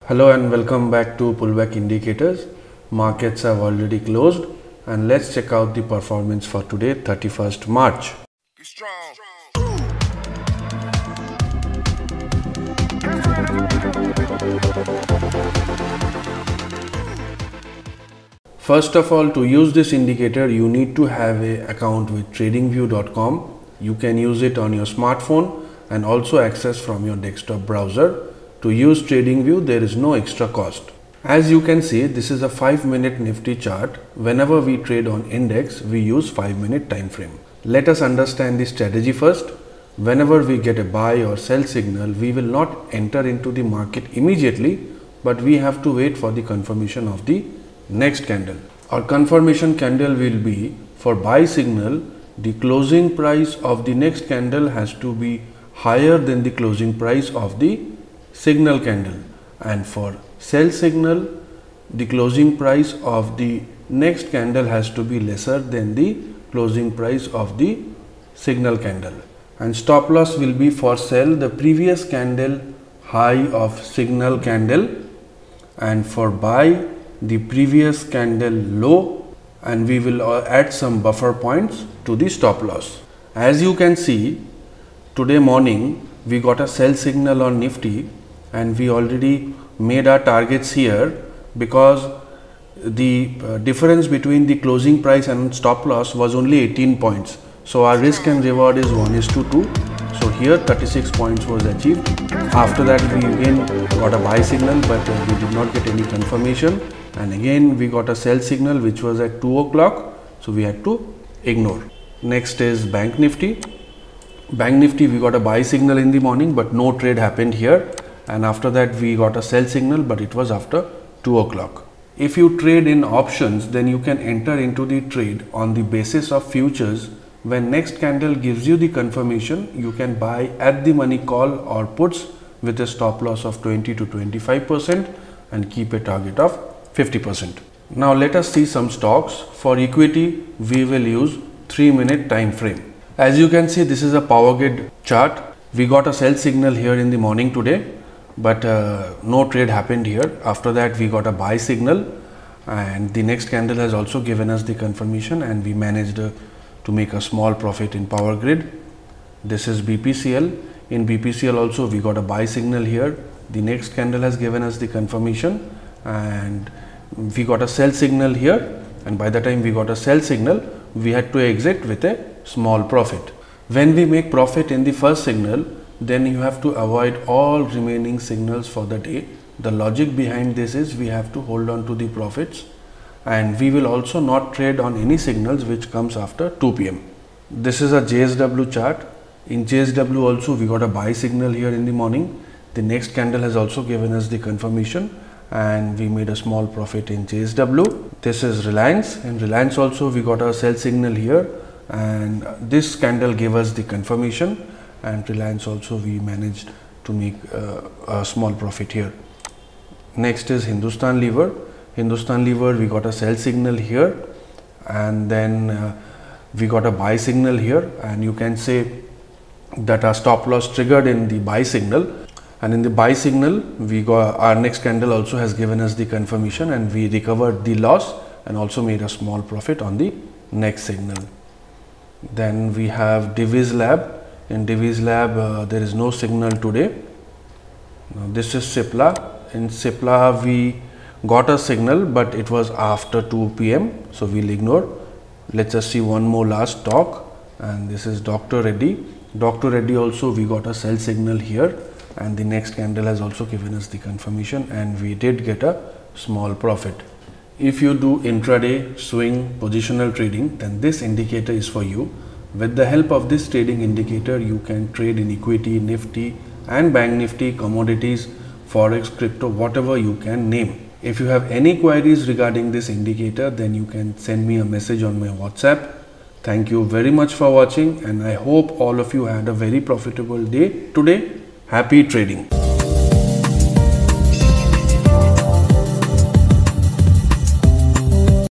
Hello and welcome back to Pullback Indicators. Markets have already closed and let's check out the performance for today, 31st March. First of all, to use this indicator, you need to have an account with tradingview.com. You can use it on your smartphone and also access from your desktop browser. To use TradingView, there is no extra cost. As you can see, this is a 5-minute Nifty chart. Whenever we trade on index, we use 5-minute time frame. Let us understand the strategy first. Whenever we get a buy or sell signal, we will not enter into the market immediately, but we have to wait for the confirmation of the next candle. Our confirmation candle will be, for buy signal, the closing price of the next candle has to be higher than the closing price of the signal candle, and for sell signal, the closing price of the next candle has to be lesser than the closing price of the signal candle, and stop loss will be for sell the previous candle high of signal candle, and for buy the previous candle low, and we will add some buffer points to the stop loss. As you can see, today morning we got a sell signal on Nifty and we already made our targets here because the difference between the closing price and stop loss was only 18 points. So our risk and reward is 1:2. So here 36 points was achieved. After that we again got a buy signal, but we did not get any confirmation, and again we got a sell signal which was at 2 o'clock, so we had to ignore. Next is BankNifty. BankNifty, we got a buy signal in the morning, but no trade happened here, and after that we got a sell signal, but it was after 2 o'clock. If you trade in options, then you can enter into the trade on the basis of futures. When next candle gives you the confirmation, you can buy at the money call or puts with a stop loss of 20 to 25% and keep a target of 50%. Now let us see some stocks. For equity, we will use 3-minute time frame. As you can see, this is a power grid chart. We got a sell signal here in the morning today, but no trade happened here. After that we got a buy signal, and the next candle has also given us the confirmation, and we managed to make a small profit in power grid. This is BPCL. In BPCL also we got a buy signal here. The next candle has given us the confirmation, and we got a sell signal here, and by the time we got a sell signal, we had to exit with a small profit. When we make profit in the first signal, then you have to avoid all remaining signals for the day. The logic behind this is we have to hold on to the profits, and we will also not trade on any signals which comes after 2 p.m. This is a JSW chart. In JSW also we got a buy signal here in the morning. The next candle has also given us the confirmation, and we made a small profit in JSW. This is Reliance. In Reliance also we got a sell signal here, and this candle gave us the confirmation, and Reliance also we managed to make a small profit here. Next is Hindustan Lever. Hindustan Lever, we got a sell signal here, and then we got a buy signal here, and you can say that our stop loss triggered in the buy signal, and in the buy signal we got our next candle also has given us the confirmation, and we recovered the loss and also made a small profit on the next signal. Then we have Divi's Lab. In Divi's Lab there is no signal today. Now this is Cipla. In Cipla we got a signal, but it was after 2 p.m. so we'll ignore. Let's just see one more last stock, and this is Dr. Reddy. Dr. Reddy also we got a sell signal here, and the next candle has also given us the confirmation, and we did get a small profit. If you do intraday, swing, positional trading, then this indicator is for you. With the help of this trading indicator, you can trade in equity, Nifty and BankNifty, commodities, forex, crypto, whatever you can name. If you have any queries regarding this indicator, then you can send me a message on my WhatsApp. Thank you very much for watching, and I hope all of you had a very profitable day today. Happy trading.